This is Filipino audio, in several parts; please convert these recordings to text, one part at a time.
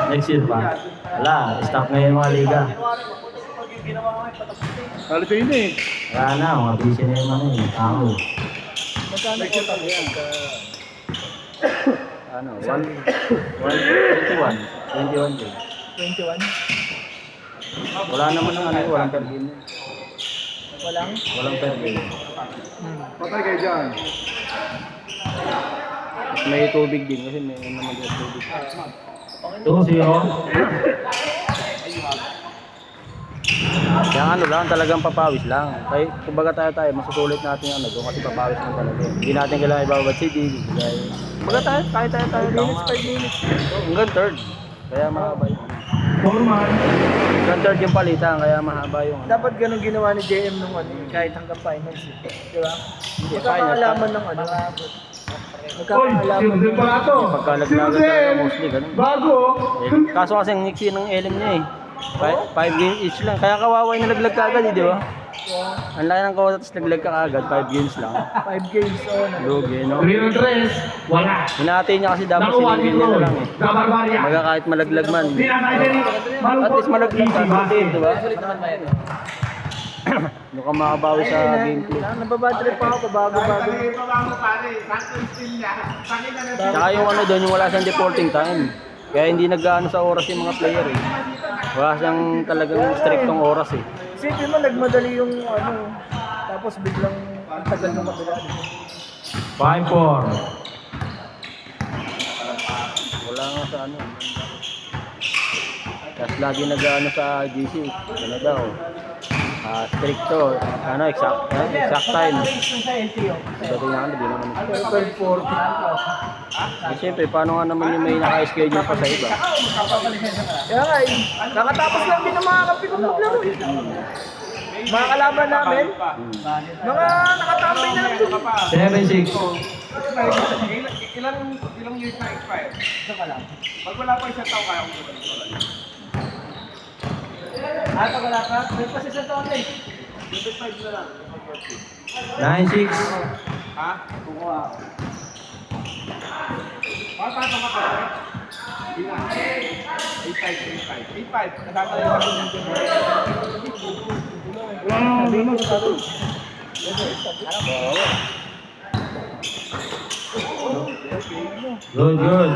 Next year pa. Wala, stop na yung mga liga. Halos yun eh. Wala na, mga busy na yung mga yun. Tao. Magkano ko tayo yan? Ano, 21. 21 din. 21? Wala naman ng ano, walang per game. Walang? Walang per game. Patay kayo dyan. May tubig din kasi may naman din tubig. 2-0. Kaya ano lang, talagang papawis lang. Kaya kumbaga tayo, masusulit natin ano doon kasi papawis lang talaga. Hindi natin kailangan ibabad si TV. Kumbaga tayo lang. 5 minutes. Hanggang third. Kaya mahaba yun. Foreman. Hanggang third yung palitan, kaya mahaba yung ano. Dapat ganun ginawa ni JM nung ano, kahit hanggang finals. Di ba? Hindi, Magkakaalaman ng ano. Magkakaalaman ng pagkalaglagan talaga mostly, ganun. Bago! Kaso kasi ang niksi ng LM niya eh. 5 games each lang. Kaya kawawa yung nalaglag ka agad eh, di ba? Ang laki ng kawat, tapos naglag ka agad, 5 games lang. 5 games on. Lugi, no? 3-3, wala. Hinati niya kasi dapat sinigil niya na lang eh. Kabarbarya. Maga kahit malaglag man. At least malaglag ka, sulit, di ba? Doon ka makabawi sa gameplay. Nababadrip pa ako, bago-bago. Tsaka yung ano doon, yung wala siyang deporting time. Kaya hindi nag-ano sa oras yung mga player eh. Wala siyang talagang strictong oras eh. Isipin mo, nagmadali yung ano, tapos biglang ang tagal ng madali. 5-4. Wala nga sa ano. Tapos lagi nag-ano sa GC. Ano daw? Stricto. Ano, exact time. Dati nga, hindi naman. 12:40. Eh, siyempre, paano nga naman yung may naka-schedule pa sa iba? Kaya nga eh, nakatapos lang din ng mga kampi kong maglaro eh. Mga kalaban namin, mga nakatambay na lang din. 7-6. Ilang years na expire? Isa ka lang. Pag wala pa isang taon, kaya kong gawin. Pag wala ka, may pa sa taon eh. 25 na lang. 9-6. Ha? Kukuha. Paano ka pa? 8-5. Kasama na yung Good.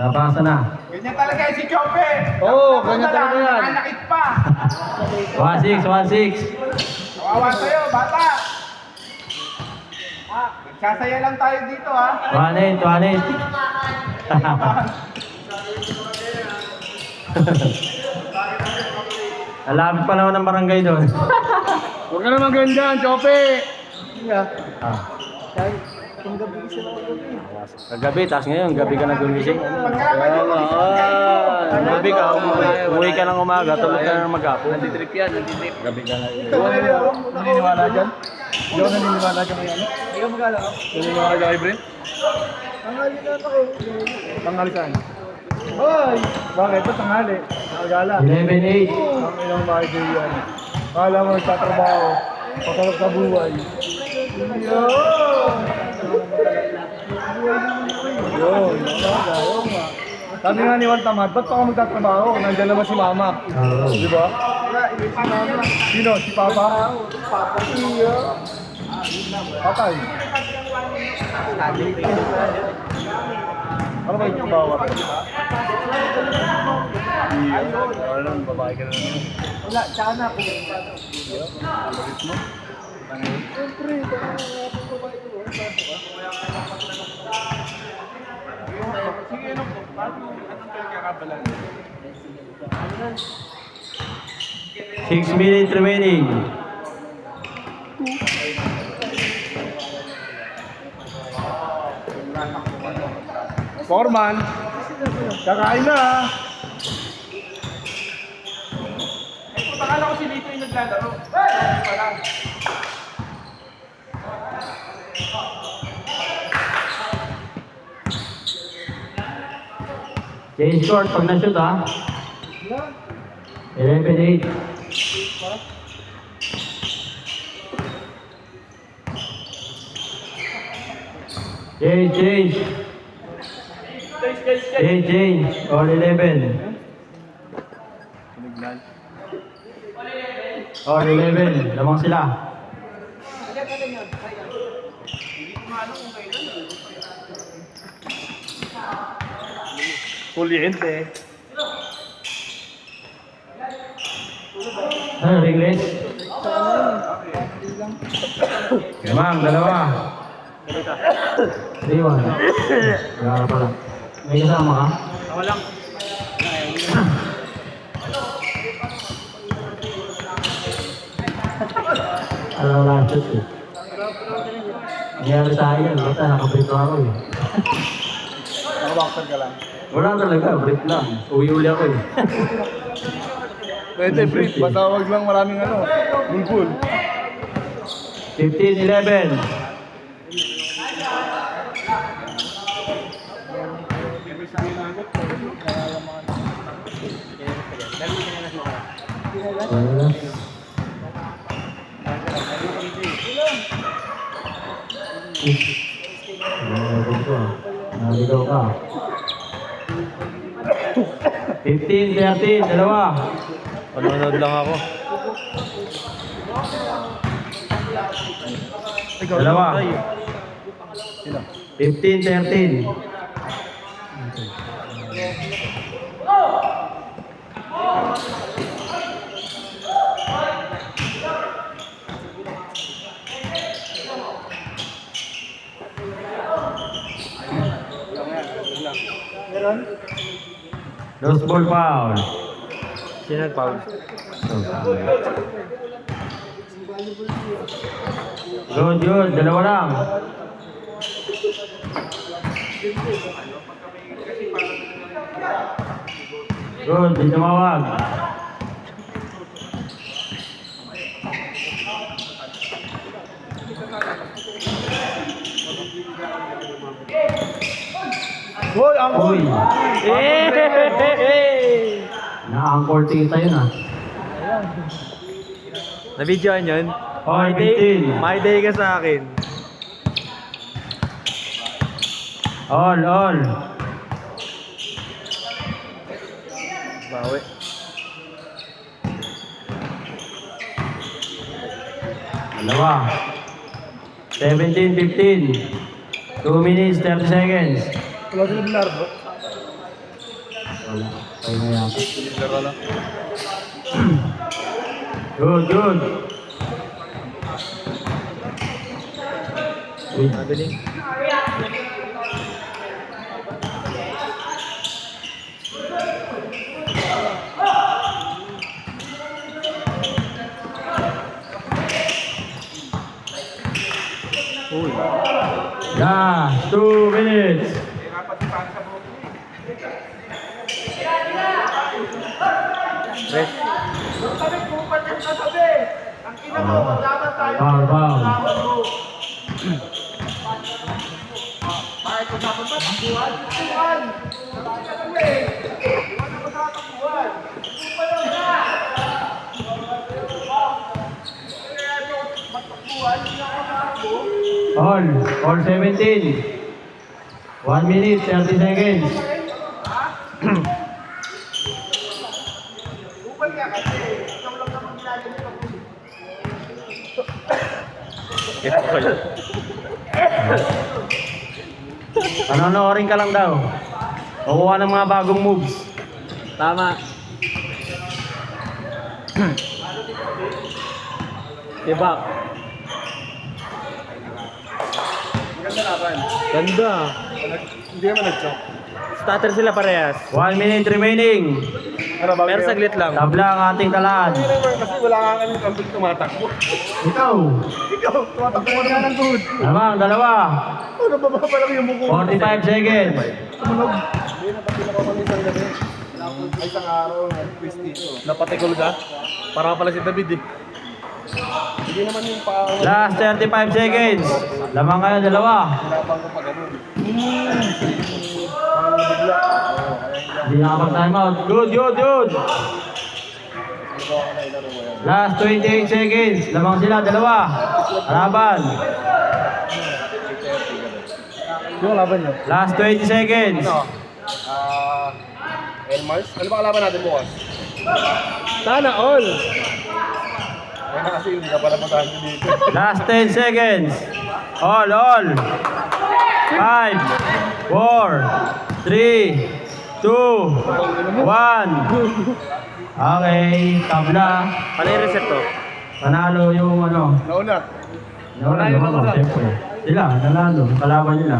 Napasa na. ganyan talaga si Chope. Oo, ganyan talaga yan. Nanakit pa. 1-6. Kawawa sa'yo, bata. Nagsasaya lang tayo dito, ha? 1-8. Alam pa naman ng barangay doon. Huwag ka naman ganyan, Chope! Ah. Kahit kung gabi sila gabi. Kagabi, tapos ngayon, gabi ka na gumising. Gabi ka, umuwi ka ng umaga, tulog ka ng mag-apo. Nanditrip yan, nanditrip. Gabi ka na. Naniniwala dyan? Hindi ako naniniwala dyan ngayon. Hindi ka magala ka? Naniniwala dyan kay Brent? Tanghali na ako. Tanghali saan? Hoy! Bakit? Ito tanghali. Nakagala. 11-8. Ang ilang mga yan. Kala mo nagtatrabaho. Patalok sa buhay. Yun, yun nga. Sabi nga ni Juan Tamad, ba't pa ako magtatrabaho? Nandiyan naman si Mama. Di ba? Sino? Si Papa? Papa. Iya. Patay. Ano ba yung trabaho? Iya. Wala naman, babae ka na naman. Wala, tsaka na ako. Iya. Bakit mo? Siyempre, kung babae ko. Sige, ano po? Anong pinagkakabalan? 6 minutes remaining. Foreman, kakain na ha. Eh, kung akala ko si Lito yung naglalaro. Hey! Pa lang. Change short pag na-shoot ha. 11-8. Change. Change. All 11. All 11. Lamang sila. Kuryente. Ano, ringless? Lamang, dalawa. 3-1. Wala pala. May kasama ka? Ako lang. Alam mo lang, shoot eh. Nangyari sa akin, basta nakabrito ako eh. Nakabaksan ka lang. Wala talaga, brief lang. Uwi-uli ako eh. Pwede, brief. Basta wag lang maraming ano. Bulbul. 15-11. Naligaw ka. 15-13, dalawa. Panonood lang ako. Dalawa. 15-13. Lost ball foul. Sino nag-foul? Good, dalawa lang. Good, di tumawag. Hoy, angkol! Uy, na-anchor tita yun ah. Na-videoan yun? Okay, 15. My day ka sa akin. All. Bawi. Dalawa. 17-15. 2 minutes, 30 seconds. Wala sila bilardo. Wala. Tayo na yata. Laro lang. Good. Uy, Magaling. Uy. last 2 minutes. Rest. Foul. All 17. 1 minute, 30 seconds. Panonorin ka lang daw. Kukuha ng mga bagong moves. Tama. Diba? Ganda naman. Ganda. Hindi naman nag-chok. Starter sila parehas. 1 minute remaining. Pero saglit lang. Tabla ang ating talaan. Kasi wala kang anong kambing tumatakbo. Ikaw. Ikaw, tumatakbo ka na ng good. Lamang, dalawa. Ano ba pa lang yung mukha? 45 seconds. Tumunog. Hindi na pati na kami isang gabi. Ay, isang araw na twist dito. Napatikol ka? Para pala si David eh. Hindi naman yung pa... Last 35 seconds. Lamang kayo, dalawa. Pinapang ko pa ganun. Parang nabigla. Hindi nakapag time out. Good. Last 28 seconds. Lamang sila, dalawa. Laban. Yung laban niyo? Last 20 seconds. Michael Mars. Ano ba kalaban natin bukas? Sana all! Kaya na kasi hindi ka pala patahan dito. Last 10 seconds. All. 5, 4, 3, 2, 1. Okay, tabla. Ano yung reset to? Panalo yung ano. Nauna. Siyempre. Sila, nanalo. Kalaban nila.